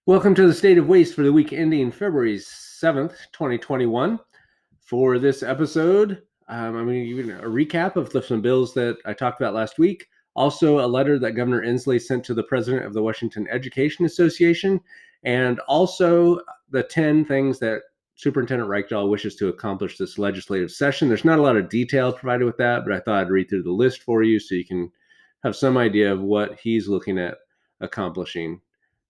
Welcome to the State of Waste for the week ending February 7th, 2021. For this episode, I'm going to give you a recap of some bills that I talked about last week. Also, a letter that Governor Inslee sent to the president of the Washington Education Association, and also the 10 things that Superintendent Reykdal wishes to accomplish this legislative session. There's not a lot of detail provided with that, but I thought I'd read through the list for you so you can have some idea of what he's looking at accomplishing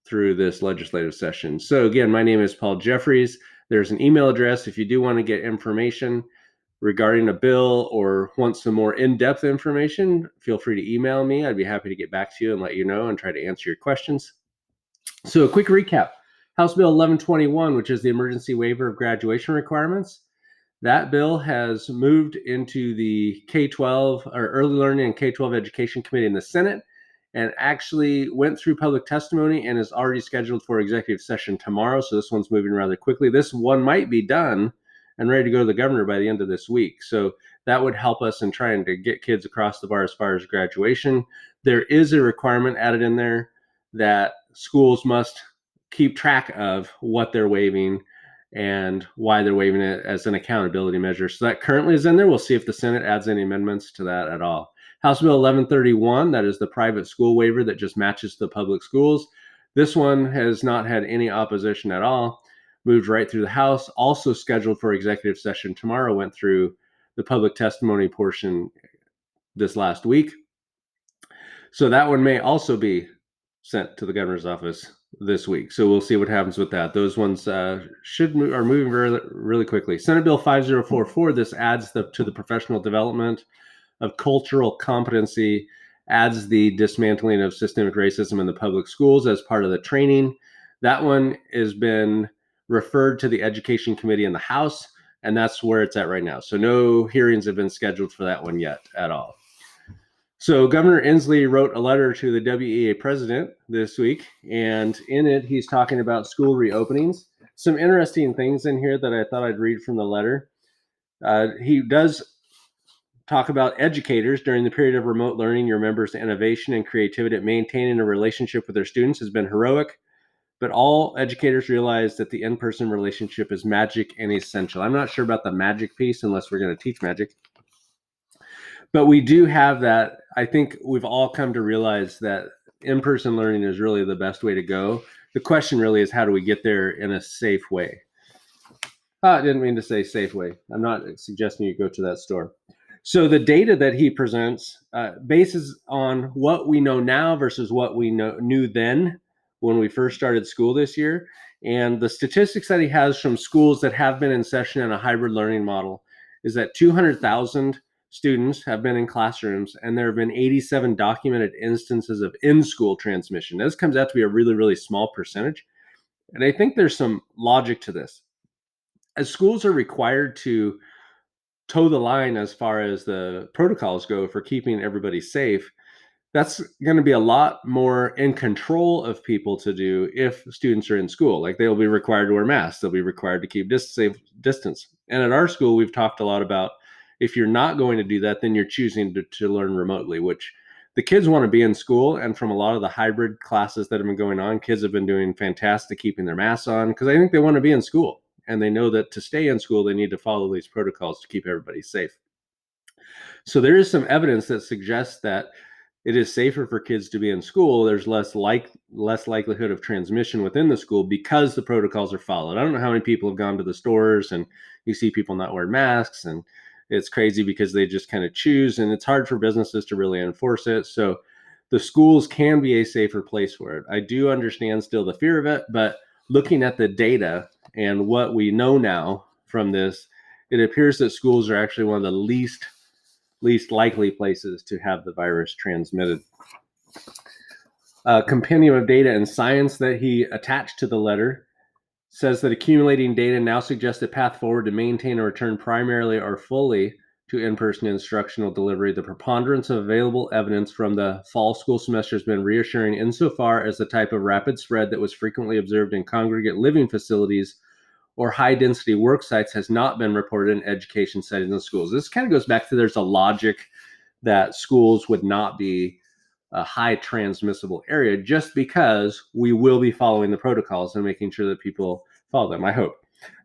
through this legislative session. So again, my name is Paul Jeffries. There's an email address if you do want to get information regarding a bill or want some more in-depth information. Feel free to email me. I'd be happy to get back to you and let you know and try to answer your questions. So a quick recap. House Bill 1121, which is the emergency waiver of graduation requirements. That bill has moved into the K-12 or Early Learning and K-12 Education Committee in the Senate and actually went through public testimony and is already scheduled for executive session tomorrow. So this one's moving rather quickly. This one might be done and ready to go to the governor by the end of this week. So that would help us in trying to get kids across the bar as far as graduation. There is a requirement added in there that schools must keep track of what they're waiving and why they're waiving it as an accountability measure. So that currently is in there. We'll see if the Senate adds any amendments to that at all. House Bill 1131, that is the private school waiver that just matches the public schools. This one has not had any opposition at all. Moved right through the House, also scheduled for executive session tomorrow, went through the public testimony portion this last week. So that one may also be sent to the governor's office this week. So we'll see what happens with that. Those ones are moving really quickly. Senate Bill 5044, this adds to the professional development of cultural competency, adds the dismantling of systemic racism in the public schools as part of the training. That one has been referred to the Education Committee in the House, and that's where it's at right now. So no hearings have been scheduled for that one yet at all. So Governor Inslee wrote a letter to the WEA president this week, and in it, he's talking about school reopenings. Some interesting things in here that I thought I'd read from the letter. He does talk about educators during the period of remote learning. Your members' innovation and creativity at maintaining a relationship with their students has been heroic, but all educators realize that the in-person relationship is magic and essential. I'm not sure about the magic piece unless we're going to teach magic. But we do have that. I think we've all come to realize that in-person learning is really the best way to go. The question really is, how do we get there in a safe way? I didn't mean to say safe way. I'm not suggesting you go to that store. So the data that he presents bases on what we know now versus what we knew then when we first started school this year. And the statistics that he has from schools that have been in session in a hybrid learning model is that 200,000 students have been in classrooms, and there have been 87 documented instances of in-school transmission. This comes out to be a really, really small percentage. And I think there's some logic to this. As schools are required to toe the line as far as the protocols go for keeping everybody safe, that's going to be a lot more in control of people to do if students are in school. Like, they'll be required to wear masks. They'll be required to keep safe distance. And at our school, we've talked a lot about, if you're not going to do that, then you're choosing to learn remotely, which the kids want to be in school. And from a lot of the hybrid classes that have been going on, kids have been doing fantastic keeping their masks on because I think they want to be in school. And they know that to stay in school, they need to follow these protocols to keep everybody safe. So there is some evidence that suggests that it is safer for kids to be in school. There's less likelihood of transmission within the school because the protocols are followed. I don't know how many people have gone to the stores and you see people not wearing masks, and it's crazy because they just kind of choose, and it's hard for businesses to really enforce it. So the schools can be a safer place for it. I do understand still the fear of it, but looking at the data and what we know now from this, it appears that schools are actually one of the least likely places to have the virus transmitted. A compendium of data and science that he attached to the letter says that accumulating data now suggests a path forward to maintain or return primarily or fully to in-person instructional delivery. The preponderance of available evidence from the fall school semester has been reassuring insofar as the type of rapid spread that was frequently observed in congregate living facilities or high-density work sites has not been reported in education settings in schools. This kind of goes back to, there's a logic that schools would not be a high transmissible area, just because we will be following the protocols and making sure that people follow them, I hope.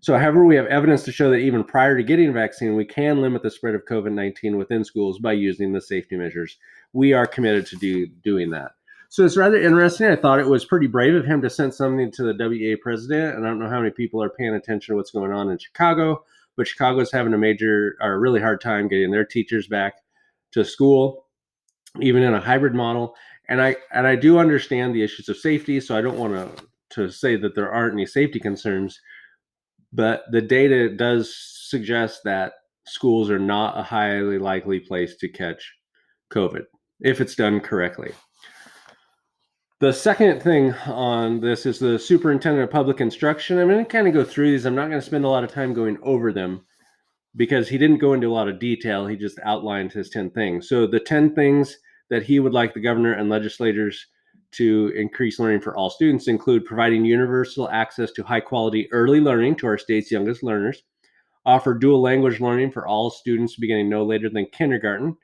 So, however, we have evidence to show that even prior to getting a vaccine, we can limit the spread of COVID-19 within schools by using the safety measures. We are committed to doing that. So it's rather interesting. I thought it was pretty brave of him to send something to the WEA president. And I don't know how many people are paying attention to what's going on in Chicago, but Chicago's having a really hard time getting their teachers back to school, even in a hybrid model. And I do understand the issues of safety, so I don't want to say that there aren't any safety concerns, but the data does suggest that schools are not a highly likely place to catch COVID if it's done correctly. The second thing on this is the superintendent of public instruction. I'm going to kind of go through these. I'm not going to spend a lot of time going over them because he didn't go into a lot of detail. He just outlined his 10 things. So the 10 things that he would like the governor and legislators to increase learning for all students include providing universal access to high quality early learning to our state's youngest learners, offer dual language learning for all students beginning no later than kindergarten,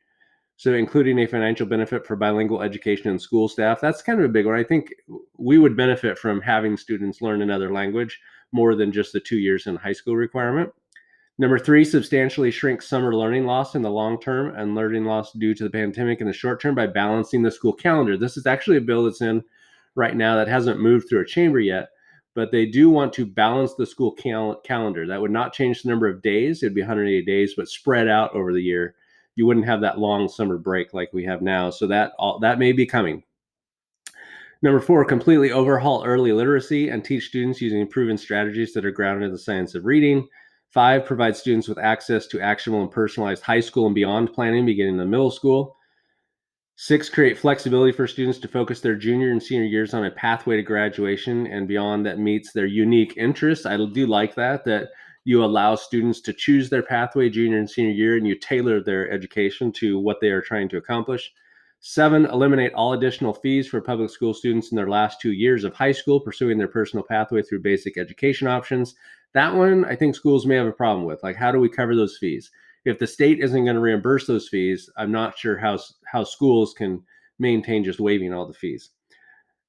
so including a financial benefit for bilingual education and school staff. That's kind of a big one. I think we would benefit from having students learn another language more than just the 2 years in high school requirement. Number 3, substantially shrink summer learning loss in the long term and learning loss due to the pandemic in the short term by balancing the school calendar. This is actually a bill that's in right now that hasn't moved through a chamber yet, but they do want to balance the school calendar. That would not change the number of days. It'd be 180 days, but spread out over the year. You wouldn't have that long summer break like we have now. So that may be coming. Number 4, completely overhaul early literacy and teach students using proven strategies that are grounded in the science of reading. 5, provide students with access to actionable and personalized high school and beyond planning beginning in the middle school. 6, create flexibility for students to focus their junior and senior years on a pathway to graduation and beyond that meets their unique interests. I do like that you allow students to choose their pathway junior and senior year and you tailor their education to what they are trying to accomplish. 7, eliminate all additional fees for public school students in their last 2 years of high school pursuing their personal pathway through basic education options. That one, I think schools may have a problem with. Like, how do we cover those fees? If the state isn't going to reimburse those fees, I'm not sure how schools can maintain just waiving all the fees.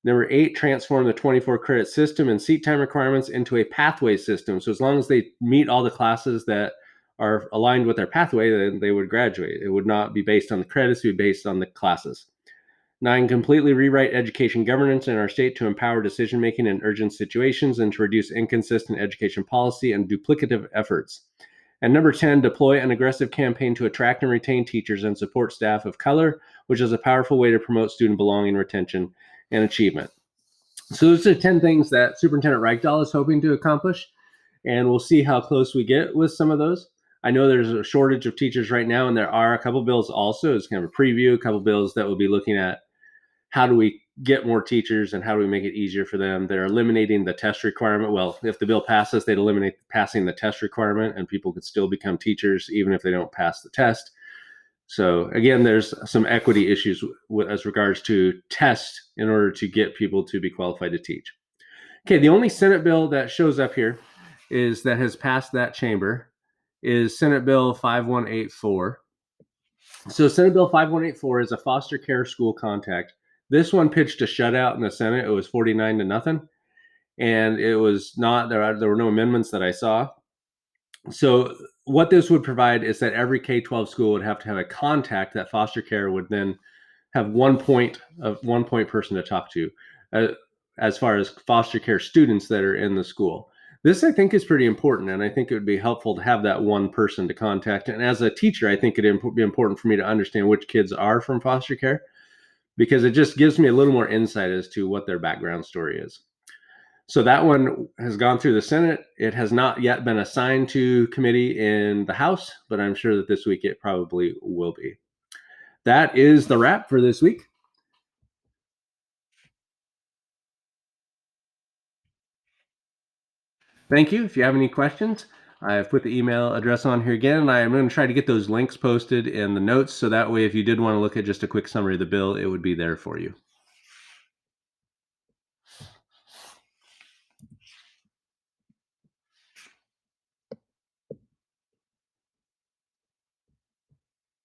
Number 8, transform the 24 credit system and seat time requirements into a pathway system. So as long as they meet all the classes that are aligned with their pathway, then they would graduate. It would not be based on the credits, it would be based on the classes. 9, completely rewrite education governance in our state to empower decision-making in urgent situations and to reduce inconsistent education policy and duplicative efforts. And number 10, deploy an aggressive campaign to attract and retain teachers and support staff of color, which is a powerful way to promote student belonging, retention, and achievement. So those are 10 things that Superintendent Reichdahl is hoping to accomplish, and we'll see how close we get with some of those. I know there's a shortage of teachers right now, and there are a couple bills also. It's kind of a preview, a couple bills that will be looking at how do we get more teachers and how do we make it easier for them. They're eliminating the test requirement. Well, if the bill passes, they'd eliminate passing the test requirement and people could still become teachers even if they don't pass the test. So again, there's some equity issues as regards to tests in order to get people to be qualified to teach. Okay, the only Senate bill that shows up here that has passed that chamber is Senate Bill 5184. So Senate Bill 5184 is a foster care school contact. This one pitched a shutout in the Senate. It was 49-0, and it was not there were no amendments that I saw. So what this would provide is that every K-12 school would have to have a contact that foster care would then have one point person to talk to as far as foster care students that are in the school. This, I think, is pretty important, and I think it would be helpful to have that one person to contact. And as a teacher, I think it'd be important for me to understand which kids are from foster care, because it just gives me a little more insight as to what their background story is. So that one has gone through the Senate. It has not yet been assigned to committee in the House, but I'm sure that this week it probably will be. That is the wrap for this week. Thank you. If you have any questions, I've put the email address on here again, and I'm going to try to get those links posted in the notes so that way if you did want to look at just a quick summary of the bill, it would be there for you.